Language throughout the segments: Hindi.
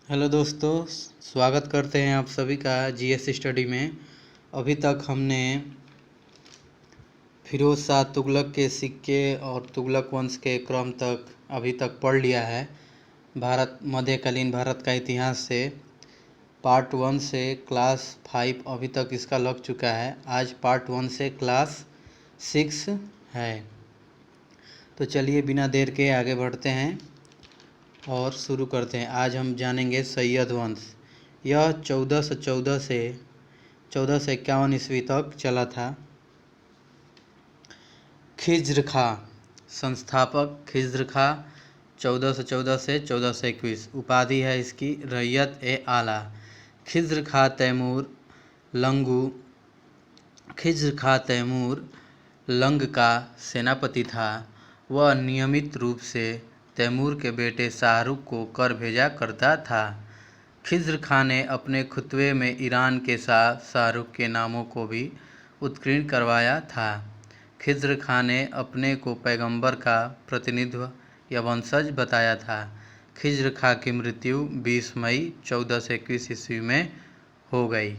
हेलो दोस्तों, स्वागत करते हैं आप सभी का जीएस स्टडी में। अभी तक हमने फिरोज शाह तुगलक के सिक्के और तुगलक वंश के क्रम तक अभी तक पढ़ लिया है। मध्यकालीन भारत का इतिहास से पार्ट 1 से क्लास 5 अभी तक इसका लग चुका है। आज पार्ट 1 से क्लास 6 है। तो चलिए बिना देर के आगे बढ़ते हैं और शुरू करते हैं। आज हम जानेंगे सैयद वंश। यह 1414 से 1451 ईस्वी तक चला था। खिज्र खां संस्थापक खिज्र खां 1414 से 1421। उपाधि है इसकी रैयत ए आला। खिज्र खां तैमूर लंग का सेनापति था। वह नियमित रूप से तैमूर के बेटे शाहरुख को कर भेजा करता था। खिज्र खां ने अपने खुतबे में ईरान के साथ शाहरुख के नामों को भी उत्कीर्ण करवाया था। खिज्र खां ने अपने को पैगंबर का प्रतिनिधि या वंशज बताया था। खिज्र खां की मृत्यु 20 मई 1421 ईस्वी में हो गई।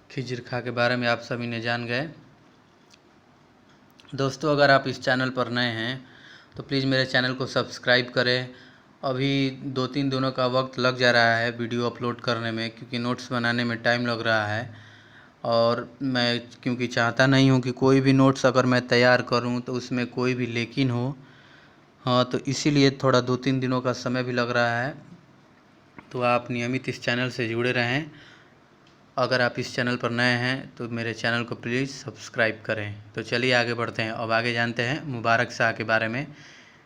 खिज्र खां के बारे में आप सभी ने जान गए। दोस्तों, अगर आप इस चैनल पर नए हैं तो प्लीज़ मेरे चैनल को सब्सक्राइब करें। अभी 2-3 दिनों का वक्त लग जा रहा है वीडियो अपलोड करने में, क्योंकि नोट्स बनाने में टाइम लग रहा है। और मैं क्योंकि चाहता नहीं हूँ कि कोई भी नोट्स अगर मैं तैयार करूँ तो उसमें कोई भी लेकिन हो। हाँ, तो इसीलिए थोड़ा 2-3 दिनों का समय भी लग रहा है। तो आप नियमित इस चैनल से जुड़े रहें। अगर आप इस चैनल पर नए हैं तो मेरे चैनल को प्लीज़ सब्सक्राइब करें। तो चलिए आगे बढ़ते हैं। अब आगे जानते हैं मुबारक शाह के बारे में।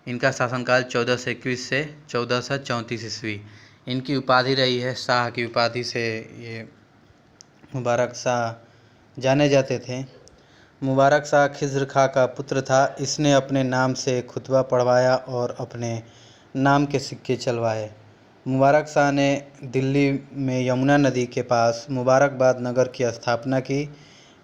इनका शासनकाल 1421 से 1434 ईस्वी। इनकी उपाधि रही है शाह की उपाधि से ये मुबारक शाह जाने जाते थे। मुबारक शाह खिज्र खां का पुत्र था। इसने अपने नाम से खुतबा पढ़वाया और अपने नाम के सिक्के चलवाए। मुबारक शाह ने दिल्ली में यमुना नदी के पास मुबारकबाद नगर की स्थापना की।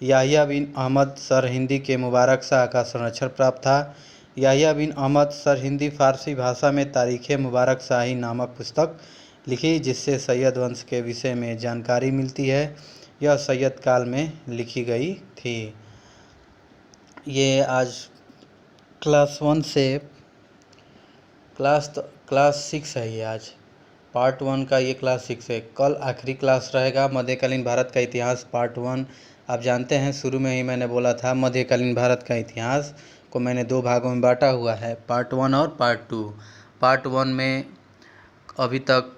याहिया बिन अहमद सरहिंदी के मुबारक शाह का संरक्षण प्राप्त था। याहिया बिन अहमद सरहिंदी फारसी भाषा में तारीख़ मुबारक शाही नामक पुस्तक लिखी, जिससे सैयद वंश के विषय में जानकारी मिलती है। यह सैयद काल में लिखी गई थी। ये आज क्लास 1 से क्लास 6 है। ये आज पार्ट 1 का ये क्लास 6 है। कल आखिरी क्लास रहेगा मध्यकालीन भारत का इतिहास पार्ट 1। आप जानते हैं शुरू में ही मैंने बोला था मध्यकालीन भारत का इतिहास को मैंने 2 भागों में बांटा हुआ है, पार्ट 1 और पार्ट 2। पार्ट 1 में अभी तक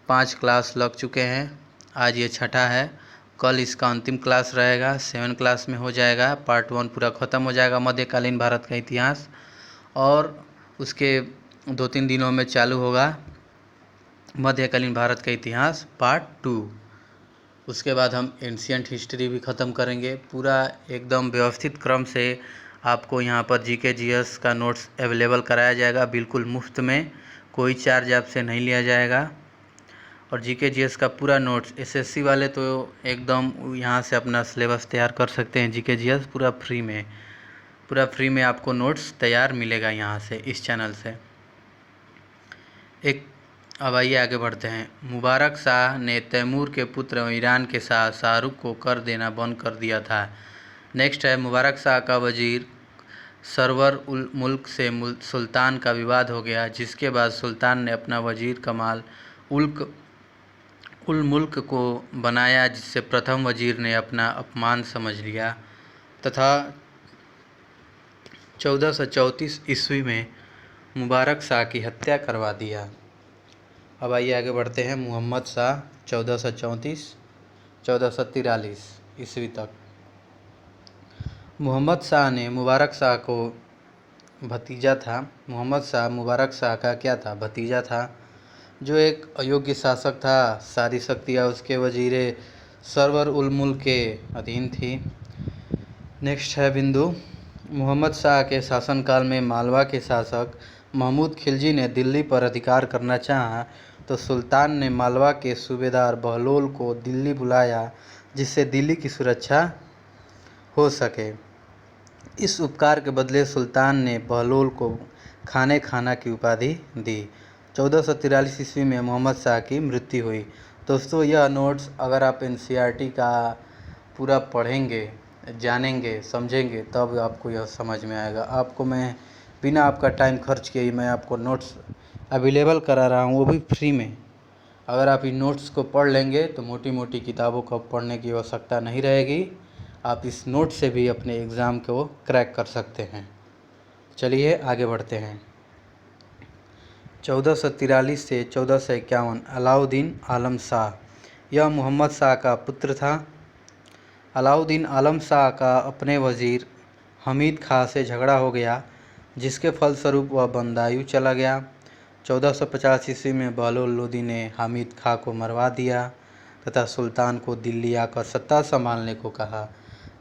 5 क्लास लग चुके हैं। आज ये छठा है। कल इसका अंतिम क्लास रहेगा, 7 क्लास में हो जाएगा। पार्ट 1 पूरा ख़त्म हो जाएगा मध्यकालीन भारत का इतिहास। और उसके 2-3 दिनों में चालू होगा मध्यकालीन भारत का इतिहास पार्ट 2। उसके बाद हम एंशियंट हिस्ट्री भी ख़त्म करेंगे। पूरा एकदम व्यवस्थित क्रम से आपको यहाँ पर जीके जीएस का नोट्स अवेलेबल कराया जाएगा, बिल्कुल मुफ्त में। कोई चार्ज आपसे नहीं लिया जाएगा। और जीके जीएस का पूरा नोट्स एसएससी वाले तो एकदम यहाँ से अपना सिलेबस तैयार कर सकते हैं। जीके जीएस पूरा फ्री में आपको नोट्स तैयार मिलेगा यहाँ से, इस चैनल से। अब आइए आगे बढ़ते हैं। मुबारक शाह ने तैमूर के पुत्र ईरान के साथ शाहरुख को कर देना बंद कर दिया था। नेक्स्ट है मुबारक शाह का वजीर सरवर उल मुल्क से सुल्तान का विवाद हो गया, जिसके बाद सुल्तान ने अपना वजीर कमाल उल मुल्क को बनाया, जिससे प्रथम वजीर ने अपना अपमान समझ लिया तथा 1434 ईस्वी में मुबारक शाह की हत्या करवा दिया। अब आइए आगे बढ़ते हैं। मोहम्मद शाह 1443 ईस्वी तक। मोहम्मद शाह ने मुबारक शाह को भतीजा था। मोहम्मद शाह मुबारक शाह का क्या था? भतीजा था, जो एक अयोग्य शासक था। सारी शक्तियाँ उसके वजीर सरवर उल मुल्क के अधीन थी। नेक्स्ट है बिंदु। मोहम्मद शाह के शासनकाल में मालवा के शासक महमूद खिलजी ने दिल्ली पर अधिकार करना चाहा, तो सुल्तान ने मालवा के सूबेदार बहलोल को दिल्ली बुलाया, जिससे दिल्ली की सुरक्षा हो सके। इस उपकार के बदले सुल्तान ने बहलोल को खाना की उपाधि दी। 1443 ईस्वी में मोहम्मद शाह की मृत्यु हुई। दोस्तों, यह नोट्स अगर आप एनसीईआरटी का पूरा पढ़ेंगे, जानेंगे, समझेंगे, तब आपको यह समझ में आएगा। आपको मैं बिना आपका टाइम खर्च किए मैं आपको नोट्स अवेलेबल करा रहा हूँ, वो भी फ्री में। अगर आप इन नोट्स को पढ़ लेंगे तो मोटी मोटी किताबों को पढ़ने की आवश्यकता नहीं रहेगी। आप इस नोट से भी अपने एग्ज़ाम को क्रैक कर सकते हैं। चलिए आगे बढ़ते हैं। 1443 से 1451 अलाउद्दीन आलम शाह, यह मोहम्मद शाह का पुत्र था। अलाउद्दीन आलम शाह का अपने वज़ीर हमीद खां से झगड़ा हो गया, जिसके फलस्वरूप वह बंदायूं चला गया। 1450 ईस्वी में बहलोल लोदी ने हामिद खां को मरवा दिया तथा सुल्तान को दिल्ली आकर सत्ता संभालने को कहा,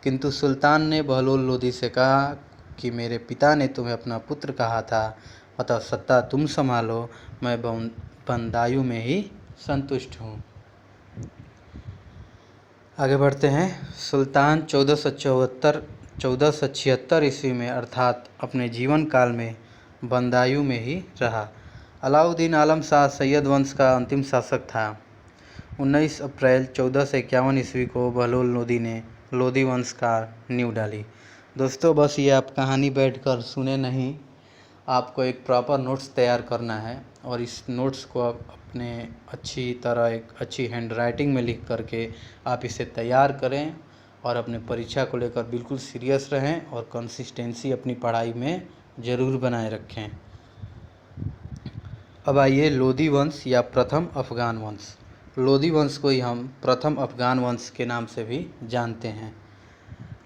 किंतु सुल्तान ने बहलोल लोदी से कहा कि मेरे पिता ने तुम्हें अपना पुत्र कहा था, अतः सत्ता तुम संभालो, मैं बंदायूं में ही संतुष्ट हूँ। आगे बढ़ते हैं। सुल्तान 1476 ईस्वी में अर्थात अपने जीवन काल में बंदायूं में ही रहा। अलाउद्दीन आलम शाह सैयद वंश का अंतिम शासक था। 19 अप्रैल 1451 ईस्वी को बहलोल लोदी ने लोदी वंश का नींव डाली। दोस्तों, बस ये आप कहानी बैठकर सुने नहीं, आपको एक प्रॉपर नोट्स तैयार करना है और इस नोट्स को आप अपने अच्छी तरह एक अच्छी हैंडराइटिंग में लिख करके आप इसे तैयार करें और अपने परीक्षा को लेकर बिल्कुल सीरियस रहें और कंसिस्टेंसी अपनी पढ़ाई में ज़रूर बनाए रखें। अब आइए लोदी वंश या प्रथम अफ़गान वंश। लोदी वंश को ही हम प्रथम अफ़गान वंश के नाम से भी जानते हैं।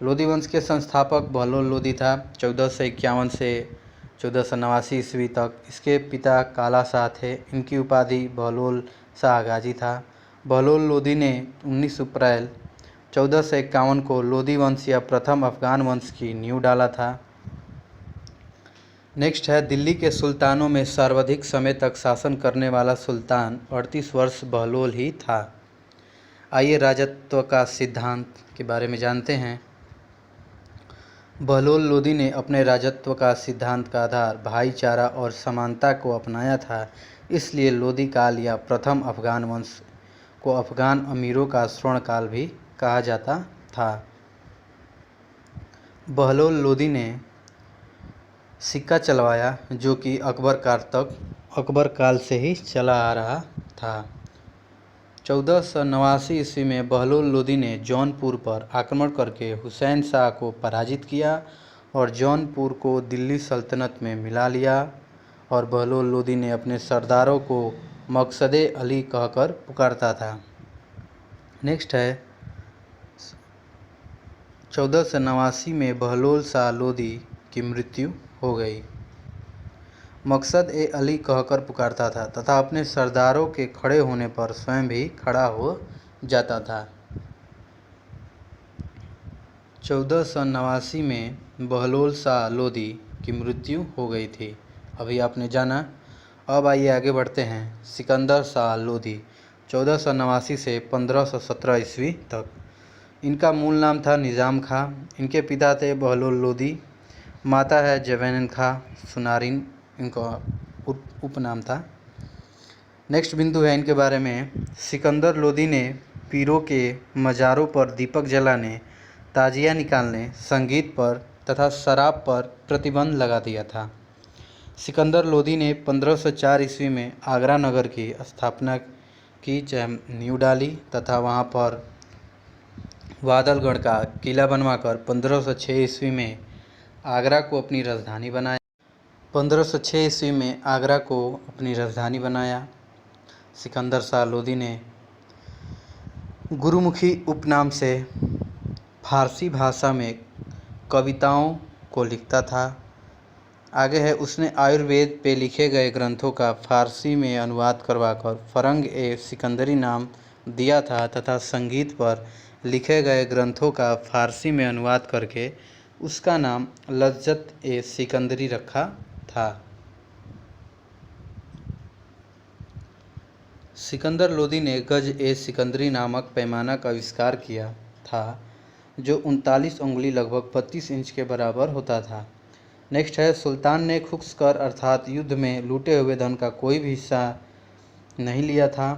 लोदी वंश के संस्थापक बहलोल लोदी था। 1451 से 1489 ईस्वी तक इसके पिता काला शाह थे। इनकी उपाधि बहलोल शाह गाजी था। बहलोल लोदी ने 19 अप्रैल 1451 को लोदी वंश या प्रथम अफ़गान वंश की नींव डाला था। नेक्स्ट है, दिल्ली के सुल्तानों में सर्वाधिक समय तक शासन करने वाला सुल्तान 38 वर्ष बहलोल ही था। आइए राजत्व का सिद्धांत के बारे में जानते हैं। बहलोल लोदी ने अपने राजत्व का सिद्धांत का आधार भाईचारा और समानता को अपनाया था, इसलिए लोदी काल या प्रथम अफ़गान वंश को अफ़गान अमीरों का स्वर्ण काल भी कहा जाता था। बहलोल लोदी ने सिक्का चलवाया, जो कि अकबर काल से ही चला आ रहा था। 1489 ईस्वी में बहलोल लोदी ने जौनपुर पर आक्रमण करके हुसैन शाह को पराजित किया और जौनपुर को दिल्ली सल्तनत में मिला लिया और बहलोल लोदी ने अपने सरदारों को मकसदे अली कहकर पुकारता था। नेक्स्ट है, 1489 में बहलोल शाह लोदी की मृत्यु हो गई। मकसद ए अली कहकर पुकारता था तथा अपने सरदारों के खड़े होने पर स्वयं भी खड़ा हो जाता था। 1489 में बहलोल शाह लोदी की मृत्यु हो गई थी, अभी आपने जाना। अब आइए आगे बढ़ते हैं। सिकंदर शाह लोदी 1489 से 1517 ईस्वी तक। इनका मूल नाम था निज़ाम खां। इनके पिता थे बहलोल लोदी, माता है जवैन खां सुनारिन, इनका उपनाम था। नेक्स्ट बिंदु है इनके बारे में। सिकंदर लोदी ने पीरों के मज़ारों पर दीपक जलाने, ताजिया निकालने, संगीत पर तथा शराब पर प्रतिबंध लगा दिया था। सिकंदर लोदी ने 1504 ईस्वी में आगरा नगर की स्थापना की, नींव डाली तथा वहां पर वादलगढ़ का किला बनवाकर 1506 ईस्वी में आगरा को अपनी राजधानी बनाया। 1506 ईस्वी में आगरा को अपनी राजधानी बनाया। सिकंदर शाह लोदी ने गुरुमुखी उपनाम से फारसी भाषा में कविताओं को लिखता था। आगे है, उसने आयुर्वेद पे लिखे गए ग्रंथों का फारसी में अनुवाद करवाकर फ़रंग ए सिकंदरी नाम दिया था तथा संगीत पर लिखे गए ग्रंथों का फारसी में अनुवाद करके उसका नाम लज्जत ए सिकंदरी रखा था। सिकंदर लोदी ने गज ए सिकंदरी नामक पैमाना का आविष्कार किया था, जो 39 उंगली लगभग 32 इंच के बराबर होता था। नेक्स्ट है सुल्तान ने खुक्स कर अर्थात युद्ध में लूटे हुए धन का कोई भी हिस्सा नहीं लिया था।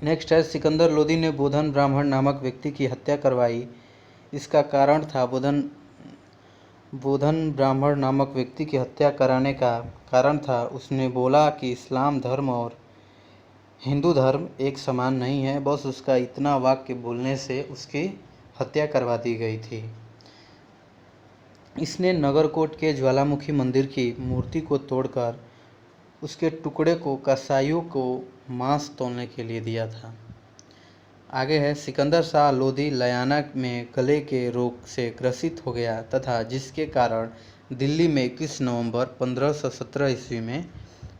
नेक्स्ट है सिकंदर लोदी ने बोधन ब्राह्मण नामक व्यक्ति की हत्या करवाई। इसका कारण था बोधन ब्राह्मण नामक व्यक्ति की हत्या कराने का कारण था उसने बोला कि इस्लाम धर्म और हिंदू धर्म एक समान नहीं है। बस उसका इतना वाक्य बोलने से उसकी हत्या करवा दी गई थी। इसने नगरकोट के ज्वालामुखी मंदिर की मूर्ति को तोड़कर उसके टुकड़े को कसाईयों को मांस तौलने के लिए दिया था। आगे है सिकंदर शाह लोदी लयाना में गले के रोग से ग्रसित हो गया तथा जिसके कारण दिल्ली में 21 नवंबर 1517 ईस्वी में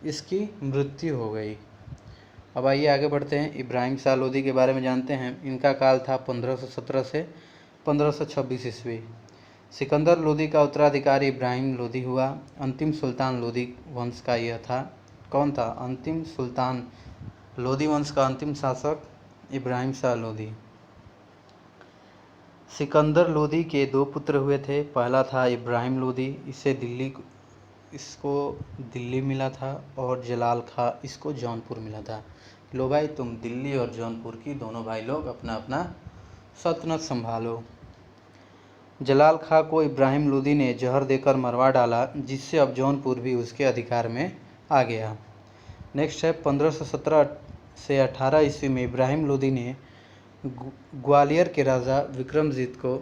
इसकी मृत्यु हो गई। अब आइए आगे बढ़ते हैं, इब्राहिम शाह लोदी के बारे में जानते हैं। इनका काल था 1517 से 1526 ईस्वी। सिकंदर लोदी का उत्तराधिकारी इब्राहिम लोदी हुआ। अंतिम सुल्तान लोदी वंश का यह था। कौन था अंतिम सुल्तान? लोदी वंश का अंतिम शासक इब्राहिम शाह लोदी। सिकंदर लोदी के दो पुत्र हुए थे। पहला था इब्राहिम लोदी, इसको दिल्ली मिला था, और जलाल खां इसको जौनपुर मिला था। लो भाई, तुम दिल्ली और जौनपुर की दोनों भाई लोग अपना अपना सल्तनत संभालो। जलाल खां को इब्राहिम लोदी ने जहर देकर मरवा डाला, जिससे अब जौनपुर भी उसके अधिकार में आ गया। नेक्स्ट है 1517 से 18 ईस्वी में इब्राहिम लोदी ने ग्वालियर के राजा विक्रमजीत को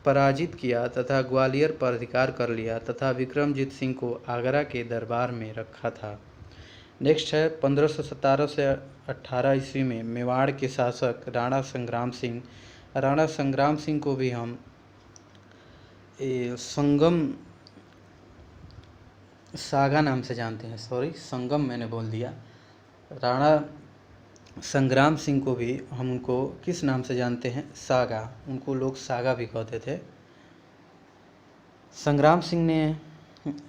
पराजित किया तथा ग्वालियर पर अधिकार कर लिया तथा विक्रमजीत सिंह को आगरा के दरबार में रखा था। नेक्स्ट है 1517 से 18 ईस्वी में मेवाड़ के शासक राणा संग्राम सिंह को भी हम संगम सागा नाम से जानते हैं। संगम मैंने बोल दिया। राणा संग्राम सिंह को भी हम उनको किस नाम से जानते हैं? सागा। उनको लोग सागा भी कहते थे। संग्राम सिंह ने,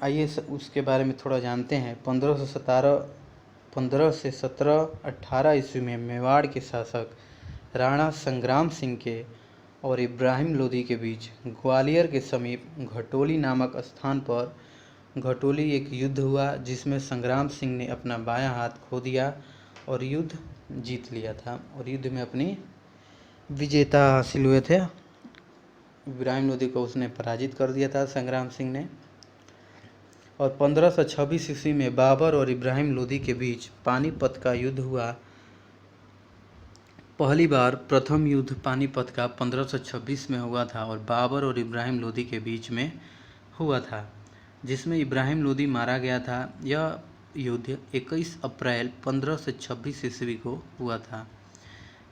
आइए उसके बारे में थोड़ा जानते हैं। 15 से 18 ईस्वी में मेवाड़ के शासक राणा संग्राम सिंह के और इब्राहिम लोदी के बीच ग्वालियर के समीप घटोली नामक स्थान पर घटोली एक युद्ध हुआ, जिसमें संग्राम सिंह ने अपना बायां हाथ खो दिया और युद्ध जीत लिया था और युद्ध में अपनी विजेता हासिल हुए थे। इब्राहिम लोदी को उसने पराजित कर दिया था संग्राम सिंह ने। और 1526 ईस्वी में बाबर और इब्राहिम लोदी के बीच पानीपत का युद्ध हुआ। पहली बार प्रथम युद्ध पानीपत का 1526 में हुआ था और बाबर और इब्राहिम लोदी के बीच में हुआ था, जिसमें इब्राहिम लोदी मारा गया था। यह युद्ध 21 अप्रैल 1526 ईस्वी को हुआ था।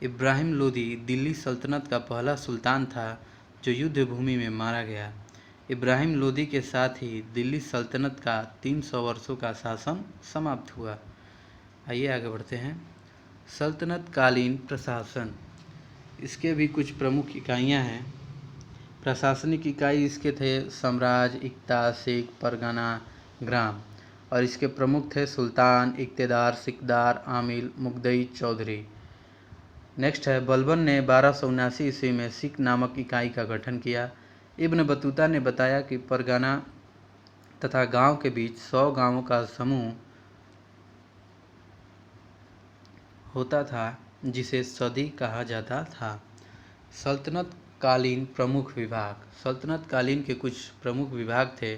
इब्राहिम लोदी दिल्ली सल्तनत का पहला सुल्तान था जो युद्ध भूमि में मारा गया। इब्राहिम लोदी के साथ ही दिल्ली सल्तनत का 300 वर्षों का शासन समाप्त हुआ। आइए आगे बढ़ते हैं। सल्तनत कालीन प्रशासन, इसके भी कुछ प्रमुख इकाइयां हैं। प्रशासनिक इकाई इसके थे साम्राज्य, इक्ता, सिख, परगना, ग्राम, और इसके प्रमुख थे सुल्तान, इक्तेदार, सिकदार, आमिल, मुगदई, चौधरी। नेक्स्ट है बलबन ने 1279 ईस्वी में सिख नामक इकाई का गठन किया। इब्न बतूता ने बताया कि परगना तथा गांव के बीच 100 गांवों का समूह होता था, जिसे सदी कहा जाता था। सल्तनत कालीन प्रमुख विभाग, सल्तनत कालीन के कुछ प्रमुख विभाग थे।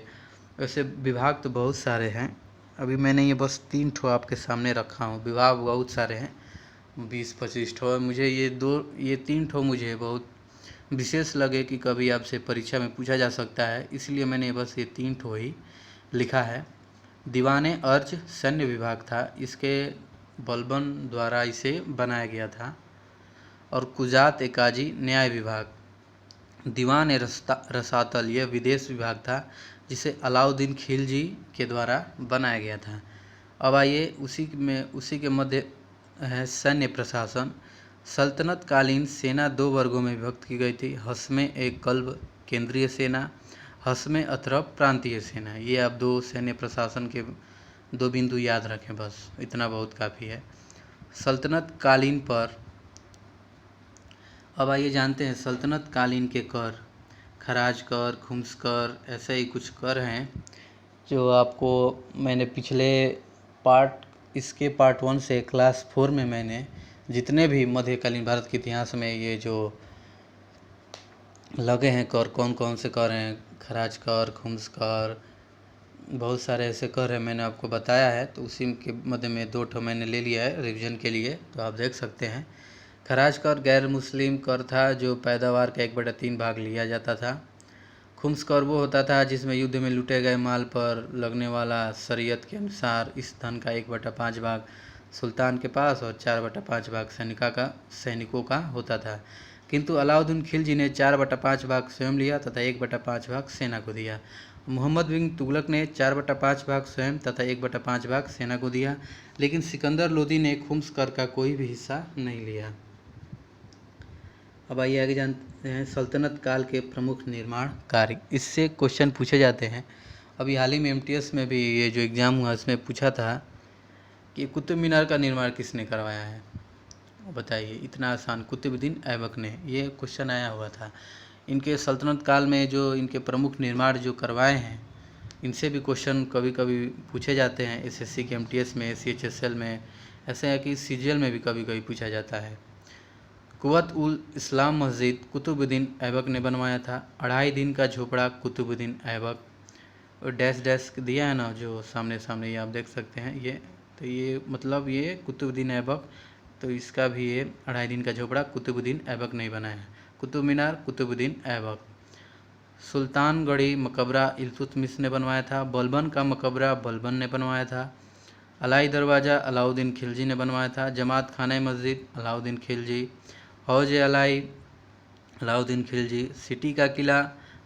वैसे विभाग तो बहुत सारे हैं, अभी मैंने ये बस 3 ठो आपके सामने रखा हूँ। विभाग बहुत सारे हैं, 20-25 ठो। मुझे ये 3 ठो मुझे बहुत विशेष लगे कि कभी आपसे परीक्षा में पूछा जा सकता है, इसलिए मैंने बस ये 3 ठो ही लिखा है। दीवाने अर्ज सैन्य विभाग था, इसके बलबन द्वारा इसे बनाया गया था। और कुजात एकाजी न्याय विभाग। दीवान रसातल यह विदेश विभाग था, जिसे अलाउद्दीन खिलजी के द्वारा बनाया गया था। अब आइए उसी के मध्य है सैन्य प्रशासन। सल्तनत कालीन सेना 2 वर्गों में विभक्त की गई थी। हस्मे एक कल्ब केंद्रीय सेना, हस्मे अतरफ प्रांतीय सेना। ये आप 2 सैन्य प्रशासन के 2 बिंदु याद रखें, बस इतना बहुत काफ़ी है। सल्तनत कालीन पर अब आइए जानते हैं सल्तनत कालीन के कर। खराज कर, खुम्स कर, ऐसे ही कुछ कर हैं जो आपको मैंने पिछले इसके पार्ट 1 से क्लास 4 में मैंने जितने भी मध्यकालीन भारत के इतिहास में ये जो लगे हैं कर, कौन कौन से कर हैं, खराज कर, खुम्स कर, बहुत सारे ऐसे कर हैं, मैंने आपको बताया है। तो उसी के मध्य में 2 ठो मैंने ले लिया है रिवीजन के लिए, तो आप देख सकते हैं। खराज कर गैर मुस्लिम कर था जो पैदावार का 1/3 भाग लिया जाता था। खुम्स कर वो होता था जिसमें युद्ध में लूटे गए माल पर लगने वाला शरीयत के अनुसार इस धन का 1/5 भाग सुल्तान के पास और 4/5 भाग सैनिकों का होता था। किंतु अलाउद्दीन खिलजी ने 4/5 भाग स्वयं लिया तथा 1/5 भाग सेना को दिया। मोहम्मद बिन तुगलक ने 4/5 भाग स्वयं तथा 1/5 भाग सेना को दिया, लेकिन सिकंदर लोदी ने खुम्स कर का कोई भी हिस्सा नहीं लिया। अब आइए आगे जानते हैं सल्तनत काल के प्रमुख निर्माण कार्य। इससे क्वेश्चन पूछे जाते हैं। अभी हाल ही में एमटीएस में भी ये जो एग्ज़ाम हुआ इसमें पूछा था कि कुतुब मीनार का निर्माण किसने करवाया है, बताइए। इतना आसान, कुतुबुद्दीन ऐबक ने, ये क्वेश्चन आया हुआ था। इनके सल्तनत काल में जो इनके प्रमुख निर्माण जो करवाए हैं, इनसे भी क्वेश्चन कभी कभी पूछे जाते हैं। एसएससी के एमटीएस में, सीएचएसएल में, ऐसे है कि सीजीएल में भी कभी कभी पूछा जाता है। कुव्वत उल इस्लाम मस्जिद कुतुबुद्दीन ऐबक ने बनवाया था। 2.5 दिन का झोपड़ा कुतुबुद्दीन ऐबक, और डैश डैश दिया है ना जो सामने सामने, ये आप देख सकते हैं। ये तो ये मतलब ये कुतुबुद्दीन ऐबक, तो इसका भी ये 2.5 दिन का झोपड़ा कुतुबुद्दीन ऐबक नहीं बनाया है। कुतुब मीनार कुतुबुद्दीन ऐबक। सुल्तानगढ़ी मकबरा इल्तुतमिश ने बनवाया था। बलबन का मकबरा बलबन ने बनवाया था। अलाई दरवाज़ा अलाउद्दीन खिलजी ने बनवाया था। जमात खाना मस्जिद अलाउद्दीन खिलजी। हौज अलाई अलाउद्दीन खिलजी। सिटी का किला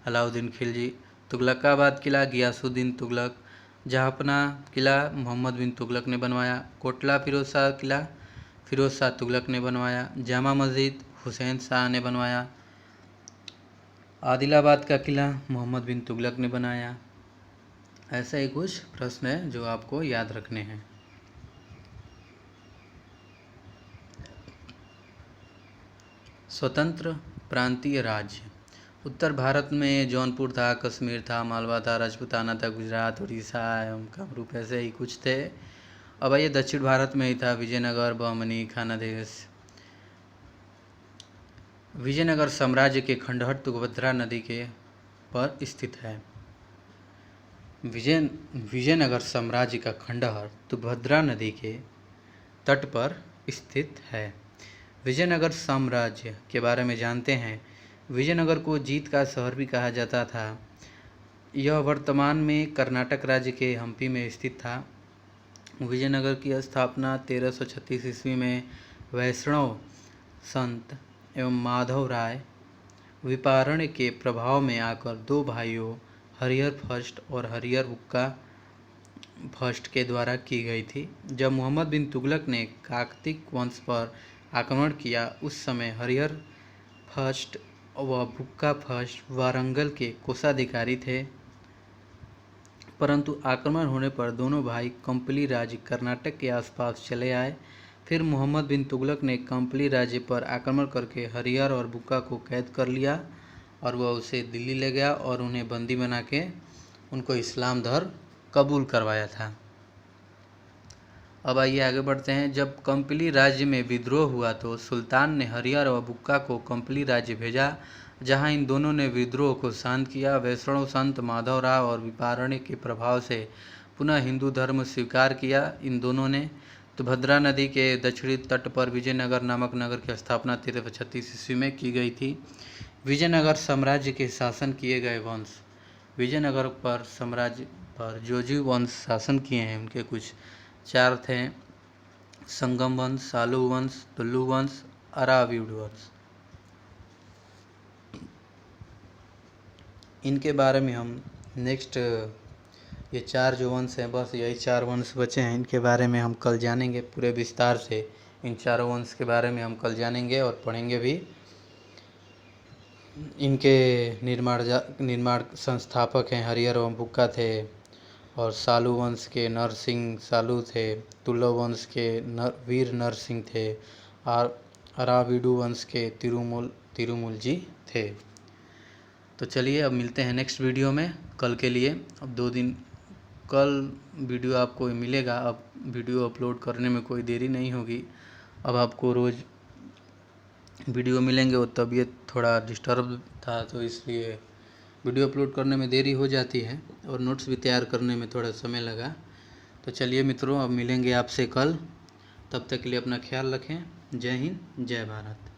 अलाउद्दीन खिलजी। तुगलकाबाद किला गियासुद्दीन तुगलक। जहापना किला मोहम्मद बिन तुगलक ने बनवाया। कोटला फिरोज शाह किला फिरोज शाह तुगलक ने बनवाया। जामा मस्जिद हुसैन शाह ने बनवाया। आदिलाबाद का किला मोहम्मद बिन तुगलक ने बनाया। ऐसे ही कुछ प्रश्न हैं जो आपको याद रखने हैं। स्वतंत्र प्रांतीय राज्य। उत्तर भारत में जौनपुर था, कश्मीर था, मालवा था, राजपूताना था, गुजरात, उड़ीसा एवं कामरूप, ऐसे ही कुछ थे। अब ये दक्षिण भारत में ही था, विजयनगर, बहमनी, खानादेश। विजयनगर साम्राज्य के खंडहर तुंगभद्रा नदी के पर स्थित है। विजयनगर साम्राज्य का खंडहर तुंगभद्रा नदी के तट पर स्थित है। विजयनगर साम्राज्य के बारे में जानते हैं। विजयनगर को जीत का शहर भी कहा जाता था। यह वर्तमान में कर्नाटक राज्य के हम्पी में स्थित था। विजयनगर की स्थापना 1336 ईस्वी में वैष्णव संत एवं माधव राय विपारण्य के प्रभाव में आकर 2 भाइयों हरिहर फर्स्ट और हरिहर बुक्का फर्स्ट के द्वारा की गई थी। जब मोहम्मद बिन तुगलक ने काकतीय वंश पर आक्रमण किया, उस समय हरिहर फर्स्ट व बुक्का फर्स्ट वारंगल के कोषाधिकारी थे, परंतु आक्रमण होने पर दोनों भाई कंपली राज्य कर्नाटक के आसपास चले आए। फिर मोहम्मद बिन तुगलक ने कंपली राज्य पर आक्रमण करके हरिहर और बुक्का को कैद कर लिया और वह उसे दिल्ली ले गया और उन्हें बंदी बना के उनको इस्लाम धर्म कबूल करवाया था। अब आइए आगे बढ़ते हैं। जब कंपली राज्य में विद्रोह हुआ तो सुल्तान ने हरिहर और बुक्का को कंपली राज्य भेजा, जहां इन दोनों ने विद्रोह को शांत किया। वैष्णव संत माधवराव और विपारण्य के प्रभाव से पुनः हिंदू धर्म स्वीकार किया। इन दोनों ने तुंगभद्रा नदी के दक्षिणी तट पर विजयनगर नामक नगर की स्थापना 1336 ईस्वी में की गई थी। विजयनगर साम्राज्य के शासन किए गए वंश। विजयनगर पर साम्राज्य पर जो वंश शासन किए हैं उनके कुछ 4 थे। संगम वंश, सालू वंश, तुलु वंश, अराविड वंश। इनके बारे में हम नेक्स्ट, ये 4 जो वंश हैं, बस यही 4 वंश बचे हैं, इनके बारे में हम कल जानेंगे पूरे विस्तार से। इन 4 वंश के बारे में हम कल जानेंगे और पढ़ेंगे भी। इनके निर्माण संस्थापक हैं हरिहर एवं बुक्का थे, और सालू वंश के नरसिंह सालू थे। तुल्लु वंश के वीर नरसिंह थे, और अराविडु वंश के तिरुमुल जी थे। तो चलिए अब मिलते हैं नेक्स्ट वीडियो में कल के लिए। अब 2 दिन कल वीडियो आपको मिलेगा। अब वीडियो अपलोड करने में कोई देरी नहीं होगी। अब आपको रोज़ वीडियो मिलेंगे। वो तबीयत थोड़ा डिस्टर्ब था तो इसलिए वीडियो अपलोड करने में देरी हो जाती है और नोट्स भी तैयार करने में थोड़ा समय लगा। तो चलिए मित्रों, अब मिलेंगे आपसे कल। तब तक के लिए अपना ख्याल रखें। जय हिंद, जय भारत।